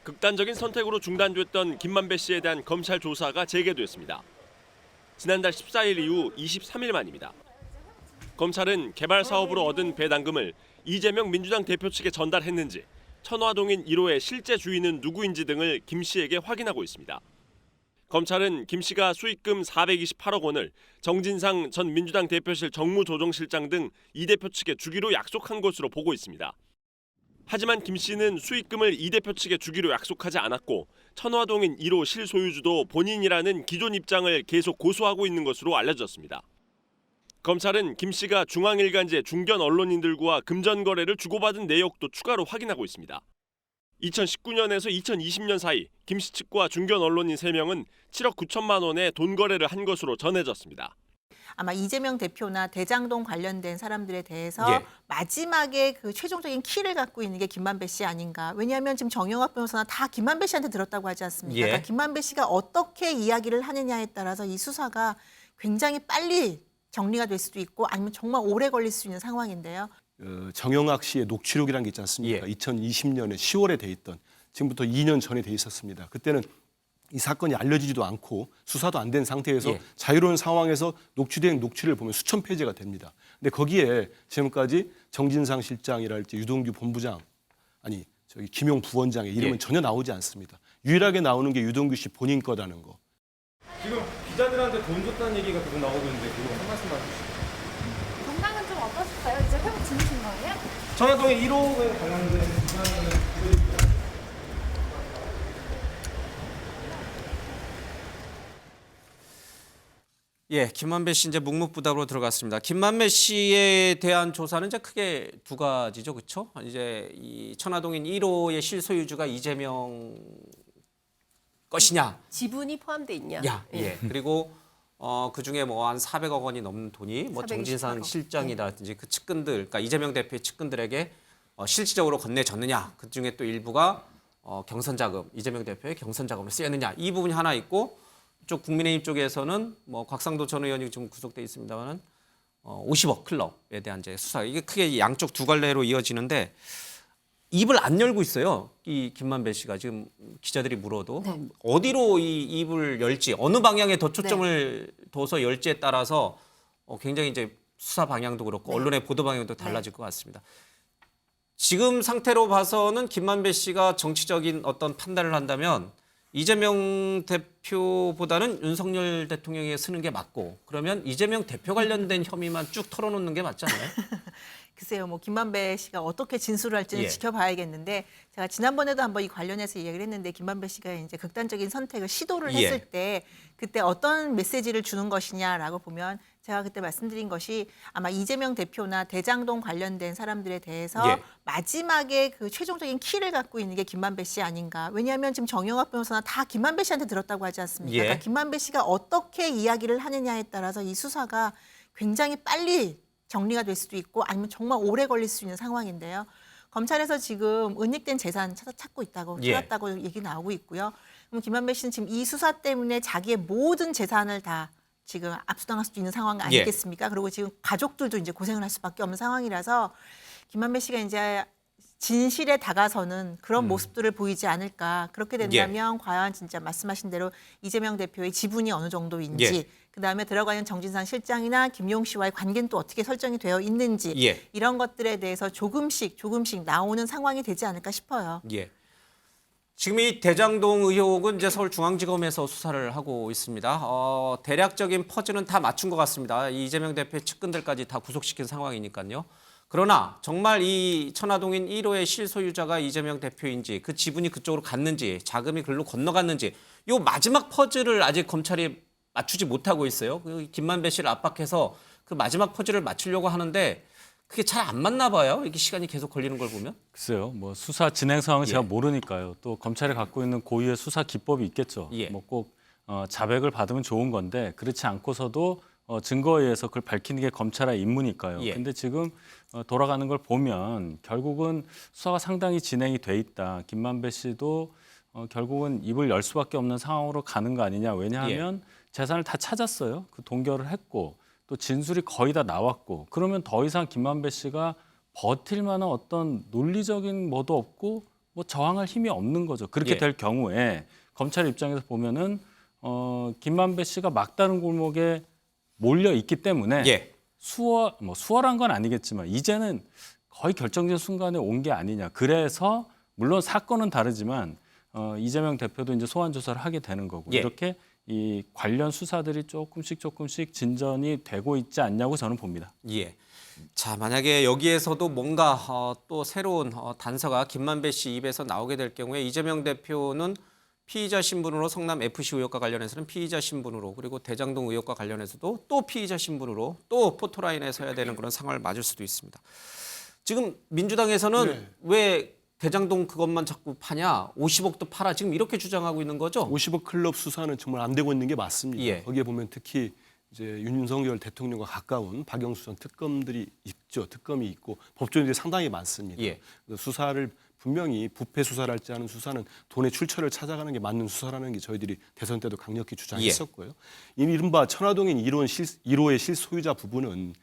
극단적인 선택으로 중단됐던 김만배 씨에 대한 검찰 조사가 재개됐습니다. 지난달 14일 이후 23일 만입니다. 검찰은 개발 사업으로 얻은 배당금을 이재명 민주당 대표 측에 전달했는지, 천화동인 1호의 실제 주인은 누구인지 등을 김 씨에게 확인하고 있습니다. 검찰은 김 씨가 수익금 428억 원을 정진상 전 민주당 대표실 정무조정실장 등 이 대표 측에 주기로 약속한 것으로 보고 있습니다. 하지만 김 씨는 수익금을 이 대표 측에 주기로 약속하지 않았고 천화동인 1호 실소유주도 본인이라는 기존 입장을 계속 고수하고 있는 것으로 알려졌습니다. 검찰은 김 씨가 중앙일간지 중견 언론인들과 금전 거래를 주고받은 내역도 추가로 확인하고 있습니다. 2019년에서 2020년 사이 김 씨 측과 중견 언론인 3명은 7억 9천만 원의 돈 거래를 한 것으로 전해졌습니다. 아마 이재명 대표나 대장동 관련된 사람들에 대해서 마지막에 그 최종적인 키를 갖고 있는 게 김만배 씨 아닌가. 왜냐하면 지금 정영학 변호사나 다 김만배 씨한테 들었다고 하지 않습니까? 그러니까 김만배 씨가 어떻게 이야기를 하느냐에 따라서 이 수사가 굉장히 빨리 정리가 될 수도 있고 아니면 정말 오래 걸릴 수 있는 상황인데요. 정영학 씨의 녹취록이라는 게 있지 않습니까? 2020년에 10월에 돼 있던, 지금부터 2년 전에 돼 있었습니다. 그때는 이 사건이 알려지지도 않고 수사도 안 된 상태에서 자유로운 상황에서 녹취된 녹취를 보면 수천 페이지가 됩니다. 근데 거기에 지금까지 정진상 실장이랄지 유동규 본부장, 아니 저기 김용 부원장의 이름은 전혀 나오지 않습니다. 유일하게 나오는 게 유동규 씨 본인 거라는 거. 지금 기자들한테 돈 줬다는 얘기가 계속 나오고 있는데 그거 한 말씀만 해주시죠. 건강은 좀 어떠실까요? 이제 회복 중이신 거예요? 천화동인 1호에 관련된 기사는 김만배 씨 이제 묵묵부답으로 들어갔습니다. 김만배 씨에 대한 조사는 이제 크게 두 가지죠, 그렇죠? 이제 이 천화동인 1호의 실소유주가 이재명 것이냐, 지분이 포함돼 있냐? 그리고 그 중에 뭐 한 400억 원이 넘는 돈이 뭐 428억. 정진상 실장이라든지 그 측근들, 그러니까 이재명 대표의 측근들에게 실질적으로 건네졌느냐, 그 중에 또 일부가 경선 자금, 이재명 대표의 경선 자금을 쓰였느냐, 이 부분이 하나 있고. 쪽 국민의힘 쪽에서는 뭐 곽상도 전 의원이 지금 구속돼 있습니다만은 50억 클럽에 대한 이제 수사, 이게 크게 양쪽 두 갈래로 이어지는데 입을 안 열고 있어요. 이 김만배 씨가 지금 기자들이 물어도 어디로 이 입을 열지, 어느 방향에 더 초점을 둬서 열지에 따라서 굉장히 이제 수사 방향도 그렇고 언론의 보도 방향도 달라질 것 같습니다. 지금 상태로 봐서는 김만배 씨가 정치적인 어떤 판단을 한다면 이재명 대표보다는 윤석열 대통령에 쓰는 게 맞고, 그러면 이재명 대표 관련된 혐의만 쭉 털어놓는 게 맞지 않나요? 글쎄요, 뭐 김만배 씨가 어떻게 진술을 할지는 지켜봐야겠는데, 제가 지난번에도 한번 이 관련해서 이야기를 했는데, 김만배 씨가 이제 극단적인 선택을 시도를 했을 때 그때 어떤 메시지를 주는 것이냐라고 보면, 제가 그때 말씀드린 것이 아마 이재명 대표나 대장동 관련된 사람들에 대해서 마지막에 그 최종적인 키를 갖고 있는 게 김만배 씨 아닌가. 왜냐하면 지금 정영학 변호사나 다 김만배 씨한테 들었다고 하지 않습니까? 그러니까 김만배 씨가 어떻게 이야기를 하느냐에 따라서 이 수사가 굉장히 빨리 정리가 될 수도 있고 아니면 정말 오래 걸릴 수 있는 상황인데요. 검찰에서 지금 은닉된 재산 찾고 있다고, 찾았다고 얘기 나오고 있고요. 그럼 김만배 씨는 지금 이 수사 때문에 자기의 모든 재산을 다 지금 압수당할 수도 있는 상황 아니겠습니까? 그리고 지금 가족들도 이제 고생을 할 수밖에 없는 상황이라서 김만배 씨가 이제 진실에 다가서는 그런 모습들을 보이지 않을까. 그렇게 된다면 과연 진짜 말씀하신 대로 이재명 대표의 지분이 어느 정도인지, 그다음에 들어가는 정진상 실장이나 김용 씨와의 관계는 또 어떻게 설정이 되어 있는지, 이런 것들에 대해서 조금씩 나오는 상황이 되지 않을까 싶어요. 지금 이 대장동 의혹은 이제 서울중앙지검에서 수사를 하고 있습니다. 대략적인 퍼즐은 다 맞춘 것 같습니다. 이재명 대표의 측근들까지 다 구속시킨 상황이니까요. 그러나 정말 이 천화동인 1호의 실소유자가 이재명 대표인지, 그 지분이 그쪽으로 갔는지, 자금이 글로 건너갔는지, 요 마지막 퍼즐을 아직 검찰이 맞추지 못하고 있어요. 그 김만배 씨를 압박해서 그 마지막 퍼즐을 맞추려고 하는데 그게 잘 안 맞나 봐요. 이게 시간이 계속 걸리는 걸 보면. 글쎄요. 뭐 수사 진행 상황을 제가 모르니까요. 또 검찰이 갖고 있는 고유의 수사 기법이 있겠죠. 뭐 꼭 자백을 받으면 좋은 건데 그렇지 않고서도 증거에 의해서 그걸 밝히는 게 검찰의 임무니까요. 근데 지금 돌아가는 걸 보면 결국은 수사가 상당히 진행이 돼 있다. 김만배 씨도 결국은 입을 열 수밖에 없는 상황으로 가는 거 아니냐. 왜냐하면 재산을 다 찾았어요. 그 동결을 했고 또 진술이 거의 다 나왔고, 그러면 더 이상 김만배 씨가 버틸 만한 어떤 논리적인 뭐도 없고 뭐 저항할 힘이 없는 거죠. 그렇게 예. 될 경우에 검찰 입장에서 보면은 김만배 씨가 막다른 골목에 몰려 있기 때문에 예. 수월한 건 아니겠지만 이제는 거의 결정적인 순간에 온 게 아니냐. 그래서 물론 사건은 다르지만 이재명 대표도 이제 소환 조사를 하게 되는 거고 예. 이렇게 이 관련 수사들이 조금씩 진전이 되고 있지 않냐고 저는 봅니다. 예. 자, 만약에 여기에서도 뭔가 또 새로운 단서가 김만배 씨 입에서 나오게 될 경우에 이재명 대표는 피의자 신분으로 성남 FC 의혹과 관련해서는 피의자 신분으로 그리고 대장동 의혹과 관련해서도 또 피의자 신분으로 또 포토라인에 서야 되는 그런 상황을 맞을 수도 있습니다. 지금 민주당에서는 왜 대장동 그것만 자꾸 파냐? 50억도 팔아. 지금 이렇게 주장하고 있는 거죠? 50억 클럽 수사는 정말 안 되고 있는 게 맞습니다. 예. 거기에 보면 특히 이제 윤석열 대통령과 가까운 박영수 전 특검들이 있죠. 특검이 있고 법조인들이 상당히 많습니다. 예. 그래서 수사를 분명히 부패 수사를 할지 하는 수사는 돈의 출처를 찾아가는 게 맞는 수사라는 게 저희들이 대선 때도 강력히 주장했었고요. 이른바 천화동인 1호의 실소유자 부분은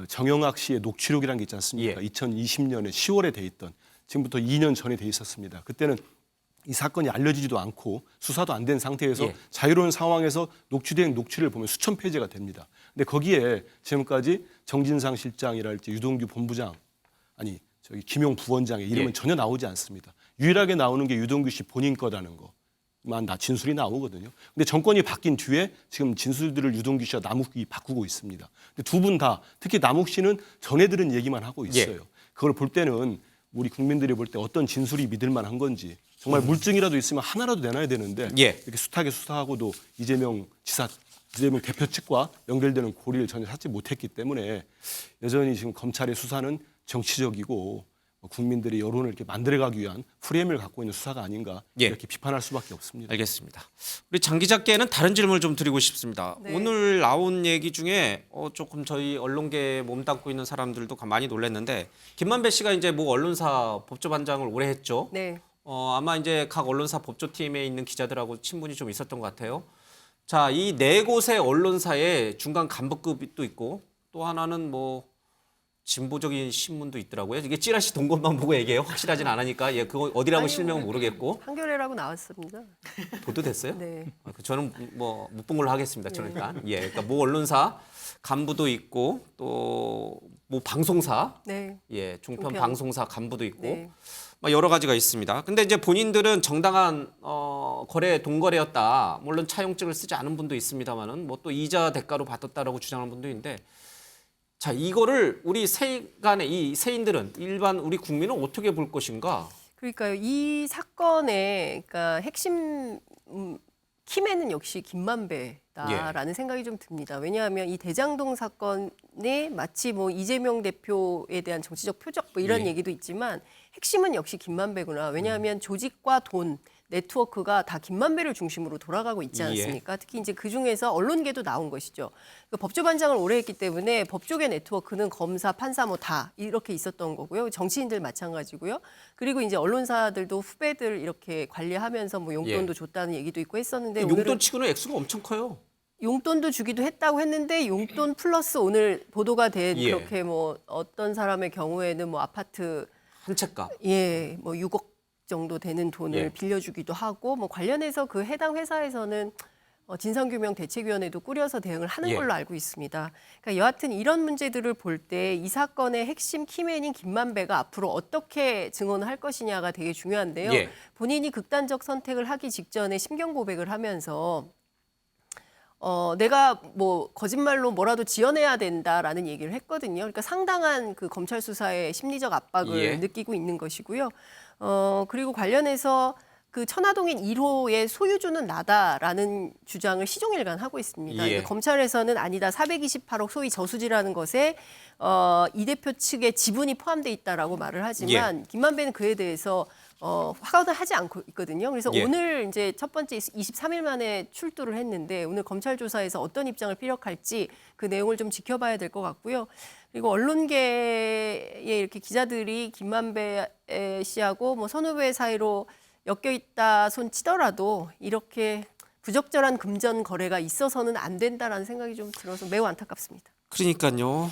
정영학 씨의 녹취록이라는 게 있지 않습니까? 예. 2020년에 10월에 돼 있던 지금부터 2년 전에 돼 있었습니다. 그때는 이 사건이 알려지지도 않고 수사도 안 된 상태에서 예. 자유로운 상황에서 녹취된 녹취를 보면 수천 페이지가 됩니다. 근데 거기에 지금까지 정진상 실장이랄지 유동규 본부장 아니 저기 김용 부원장의 이름은 예. 전혀 나오지 않습니다. 유일하게 나오는 게 유동규 씨 본인 거라는 거만 진술이 나오거든요. 근데 정권이 바뀐 뒤에 지금 진술들을 유동규 씨와 남욱이 바꾸고 있습니다. 근데 두 분 다 특히 남욱 씨는 전해 들은 얘기만 하고 있어요. 예. 그걸 볼 때는 우리 국민들이 볼 때 어떤 진술이 믿을 만한 건지 정말 물증이라도 있으면 하나라도 내놔야 되는데 예. 이렇게 숱하게 수사하고도 이재명 대표 측과 연결되는 고리를 전혀 찾지 못했기 때문에 여전히 지금 검찰의 수사는 정치적이고 국민들이 여론을 이렇게 만들어가기 위한 프레임을 갖고 있는 수사가 아닌가 예. 이렇게 비판할 수밖에 없습니다. 알겠습니다. 우리 장 기자께는 다른 질문을 좀 드리고 싶습니다. 네. 오늘 나온 얘기 중에 조금 저희 언론계에 몸담고 있는 사람들도 많이 놀랐는데 김만배 씨가 이제 뭐 언론사 법조반장을 오래 했죠. 네. 아마 이제 각 언론사 법조팀에 있는 기자들하고 친분이 좀 있었던 것 같아요. 자, 이 네 곳의 언론사에 중간 간부급도 있고 또 하나는 뭐 진보적인 신문도 있더라고요. 이게 찌라시 돈 것만 보고 얘기해요. 확실하진 않으니까 그거 어디라고 실명은 모르겠고 한겨레라고 나왔습니다. 보도됐어요? 네. 저는 뭐 못 본 걸로 하겠습니다. 저는 일단 그러니까 모 언론사 간부도 있고 또 뭐 방송사 네. 종편 종편. 방송사 간부도 있고 네. 막 여러 가지가 있습니다. 근데 이제 본인들은 정당한 거래 동거래였다. 물론 차용증을 쓰지 않은 분도 있습니다만은 뭐 또 이자 대가로 받았다라고 주장하는 분도 있는데 자 이거를 우리 세간의 이 세인들은 일반 우리 국민은 어떻게 볼 것인가? 그러니까요. 이 사건의 그러니까 핵심 키맨은 역시 김만배다라는 생각이 좀 듭니다. 왜냐하면 이 대장동 사건에 마치 뭐 이재명 대표에 대한 정치적 표적 뭐 이런 얘기도 있지만 핵심은 역시 김만배구나. 왜냐하면 조직과 돈, 네트워크가 다 김만배를 중심으로 돌아가고 있지 않습니까? 특히 이제 그 중에서 언론계도 나온 것이죠. 그 법조반장을 오래 했기 때문에 법조계 네트워크는 검사, 판사 뭐 다 이렇게 있었던 거고요. 정치인들 마찬가지고요. 그리고 이제 언론사들도 후배들 이렇게 관리하면서 뭐 용돈도 줬다는 얘기도 있고 했었는데 용돈 오늘은 치고는 액수가 엄청 커요. 용돈도 주기도 했다고 했는데 용돈 플러스 오늘 보도가 된 그렇게 뭐 어떤 사람의 경우에는 뭐 아파트 한 채값. 뭐 6억 정도 되는 돈을 빌려주기도 하고 뭐 관련해서 그 해당 회사에서는 진상규명 대책위원회도 꾸려서 대응을 하는 걸로 알고 있습니다. 그러니까 여하튼 이런 문제들을 볼 때 이 사건의 핵심 키맨인 김만배가 앞으로 어떻게 증언을 할 것이냐가 되게 중요한데요. 본인이 극단적 선택을 하기 직전에 심경 고백을 하면서 내가 뭐 거짓말로 뭐라도 지어내야 된다라는 얘기를 했거든요. 그러니까 상당한 그 검찰 수사의 심리적 압박을 느끼고 있는 것이고요. 그리고 관련해서 그 천화동인 1호의 소유주는 나다라는 주장을 시종일관 하고 있습니다. 그러니까 검찰에서는 아니다 428억 소위 저수지라는 것에 이 대표 측의 지분이 포함돼 있다라고 말을 하지만 김만배는 그에 대해서 확언을 하지 않고 있거든요. 그래서 오늘 이제 첫 번째 23일 만에 출두를 했는데 오늘 검찰 조사에서 어떤 입장을 피력할지 그 내용을 좀 지켜봐야 될 것 같고요. 그리고 언론계에 이렇게 기자들이 김만배 씨하고 뭐 선후배 사이로 엮여 있다 손 치더라도 이렇게 부적절한 금전 거래가 있어서는 안 된다라는 생각이 좀 들어서 매우 안타깝습니다. 그러니까요.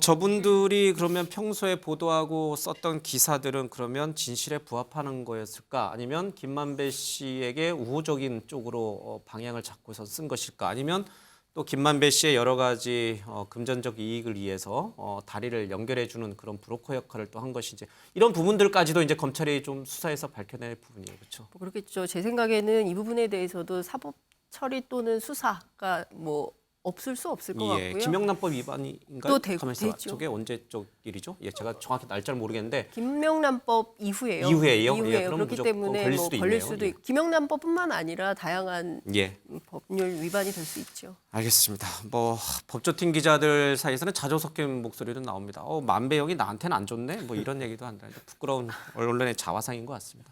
저분들이 그러면 평소에 보도하고 썼던 기사들은 그러면 진실에 부합하는 거였을까? 아니면 김만배 씨에게 우호적인 쪽으로 방향을 잡고서 쓴 것일까? 아니면 또 김만배 씨의 여러 가지 금전적 이익을 위해서 다리를 연결해주는 그런 브로커 역할을 또 한 것인지 이런 부분들까지도 이제 검찰이 좀 수사해서 밝혀낼 부분이에요, 그렇죠? 뭐 그렇겠죠. 제 생각에는 이 부분에 대해서도 사법 처리 또는 수사가 뭐 없을 수 없을 것 예, 같고요. 김영란법 위반인가요? 또 되고 가만있어 봐. 되죠. 저게 언제적 일이죠? 예, 제가 정확히 날짜를 모르겠는데 김명란법 이후에요. 이후에요? 예, 그럼 그렇기 무조건 때문에 걸릴 뭐 수도 걸릴 있네요. 수도 예. 있고 김명란법뿐만 아니라 다양한 예. 법률 위반이 될 수 있죠. 알겠습니다. 뭐 법조팀 기자들 사이에서는 자조 섞인 목소리도 나옵니다. 만배 형이 나한테는 안 좋네. 뭐 이런 얘기도 한다. 부끄러운 언론의 자화상인 것 같습니다.